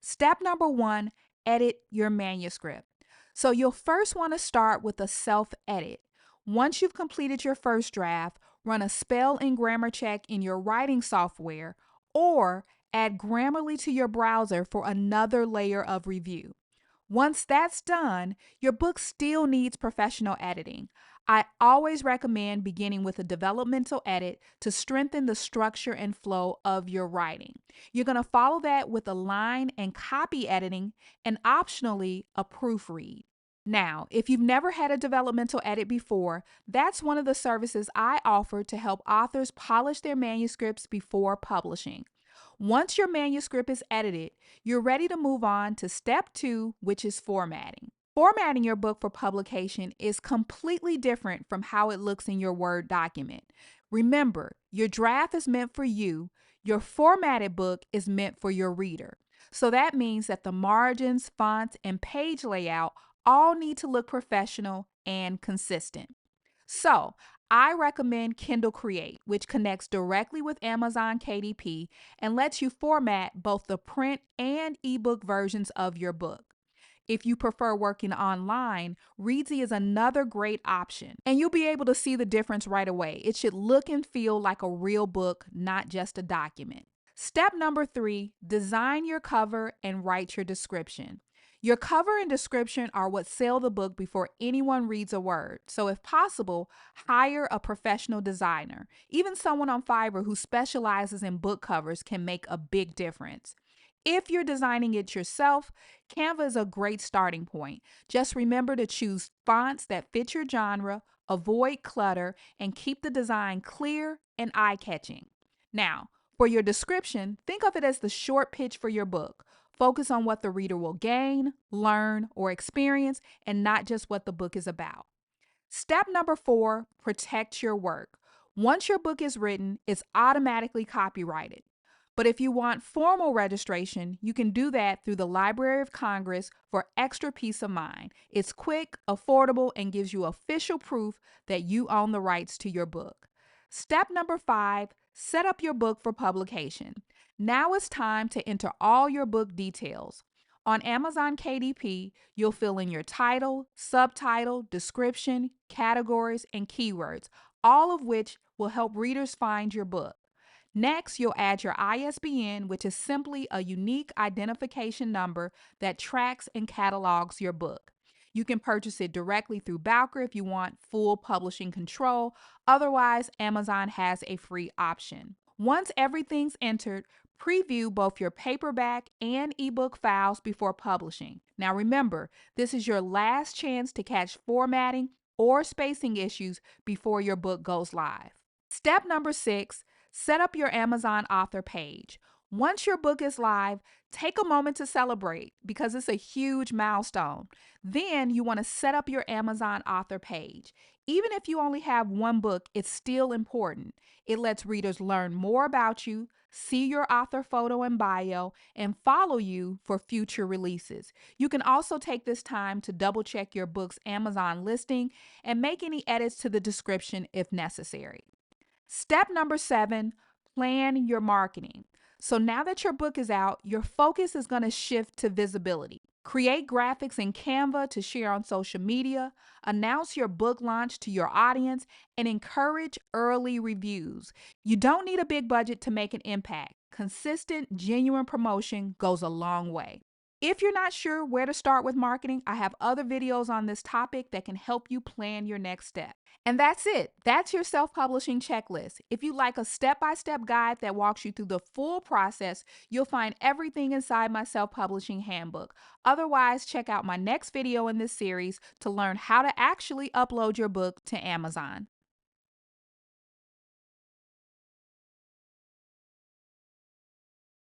Step number one, edit your manuscript. So you'll first want to start with a self-edit. Once you've completed your first draft, run a spell and grammar check in your writing software or add Grammarly to your browser for another layer of review. Once that's done, your book still needs professional editing. I always recommend beginning with a developmental edit to strengthen the structure and flow of your writing. You're going to follow that with a line and copy editing and optionally a proofread. Now, if you've never had a developmental edit before, that's one of the services I offer to help authors polish their manuscripts before publishing. Once your manuscript is edited, you're ready to move on to step two, which is formatting. Formatting your book for publication is completely different from how it looks in your Word document. Remember, your draft is meant for you, your formatted book is meant for your reader. So that means that the margins, fonts, and page layout all need to look professional and consistent. So, I recommend Kindle Create, which connects directly with Amazon KDP and lets you format both the print and ebook versions of your book. If you prefer working online, Readsy is another great option, and you'll be able to see the difference right away. It should look and feel like a real book, not just a document. Step number three, design your cover and write your description. Your cover and description are what sell the book before anyone reads a word. So if possible, hire a professional designer. Even someone on Fiverr who specializes in book covers can make a big difference. If you're designing it yourself, Canva is a great starting point. Just remember to choose fonts that fit your genre, avoid clutter, and keep the design clear and eye-catching. Now, for your description, think of it as the short pitch for your book. Focus on what the reader will gain, learn, or experience, and not just what the book is about. Step number four, protect your work. Once your book is written, it's automatically copyrighted. But if you want formal registration, you can do that through the Library of Congress for extra peace of mind. It's quick, affordable, and gives you official proof that you own the rights to your book. Step number five, set up your book for publication. Now it's time to enter all your book details. On Amazon KDP, you'll fill in your title, subtitle, description, categories, and keywords, all of which will help readers find your book. Next, you'll add your ISBN, which is simply a unique identification number that tracks and catalogs your book. You can purchase it directly through Bowker if you want full publishing control. Otherwise, Amazon has a free option. Once everything's entered, preview both your paperback and ebook files before publishing. Now remember, this is your last chance to catch formatting or spacing issues before your book goes live. Step number six, set up your Amazon author page. Once your book is live, take a moment to celebrate because it's a huge milestone. Then you want to set up your Amazon author page. Even if you only have one book, it's still important. It lets readers learn more about you, see your author photo and bio, and follow you for future releases. You can also take this time to double check your book's Amazon listing and make any edits to the description if necessary. Step number seven, plan your marketing. So now that your book is out, your focus is going to shift to visibility. Create graphics in Canva to share on social media, announce your book launch to your audience, and encourage early reviews. You don't need a big budget to make an impact. Consistent, genuine promotion goes a long way. If you're not sure where to start with marketing, I have other videos on this topic that can help you plan your next step. And that's it. That's your self-publishing checklist. If you like a step-by-step guide that walks you through the full process, you'll find everything inside my self-publishing handbook. Otherwise, check out my next video in this series to learn how to actually upload your book to Amazon.